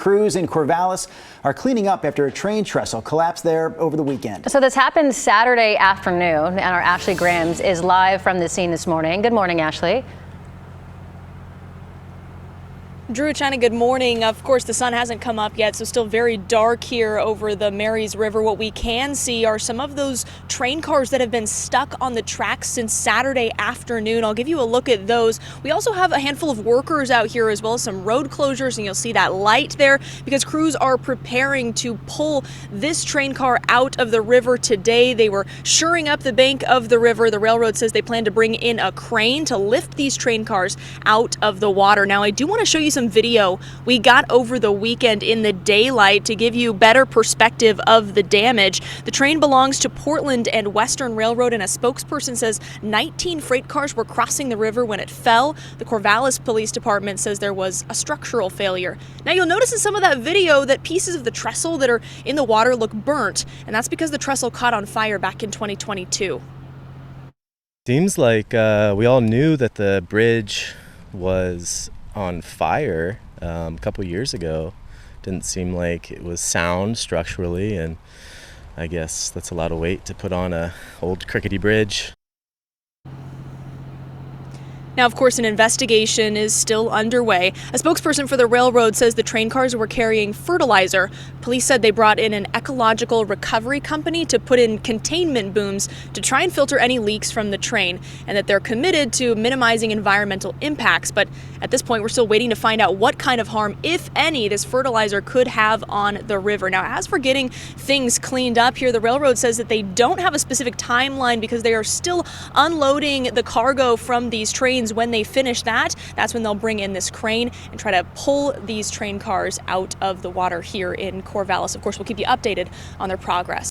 crews in Corvallis are cleaning up after a train trestle collapsed there over the weekend. So this happened Saturday afternoon, and our Ashley Grams is live from the scene this morning. Good morning, Ashley. Drew, China, good morning. Of course, the sun hasn't come up yet, so still very dark here over the Marys River. What we can see are some of those train cars that have been stuck on the tracks since Saturday afternoon. I'll give you a look at those. We also have a handful of workers out here as well as some road closures, and you'll see that light there because crews are preparing to pull this train car out of the river today. They were shoring up the bank of the river. The railroad says they plan to bring in a crane to lift these train cars out of the water. Now, I do want to show you some video we got over the weekend in the daylight to give you better perspective of the damage. The train belongs to Portland and Western Railroad, and a spokesperson says 19 freight cars were crossing the river when it fell. The Corvallis Police Department says there was a structural failure. Now, you'll notice in some of that video that pieces of the trestle that are in the water look burnt, and that's because the trestle caught on fire back in 2022. Seems like we all knew that the bridge was on fire a couple years ago. Didn't seem like it was sound structurally, and I guess that's a lot of weight to put on a old crickety bridge. Now, of course, an investigation is still underway. A spokesperson for the railroad says the train cars were carrying fertilizer. Police said they brought in an ecological recovery company to put in containment booms to try and filter any leaks from the train, and that they're committed to minimizing environmental impacts. But at this point, we're still waiting to find out what kind of harm, if any, this fertilizer could have on the river. Now, as for getting things cleaned up here, the railroad says that they don't have a specific timeline because they are still unloading the cargo from these trains. When they finish that, that's when they'll bring in this crane and try to pull these train cars out of the water here in Corvallis. Of course, we'll keep you updated on their progress.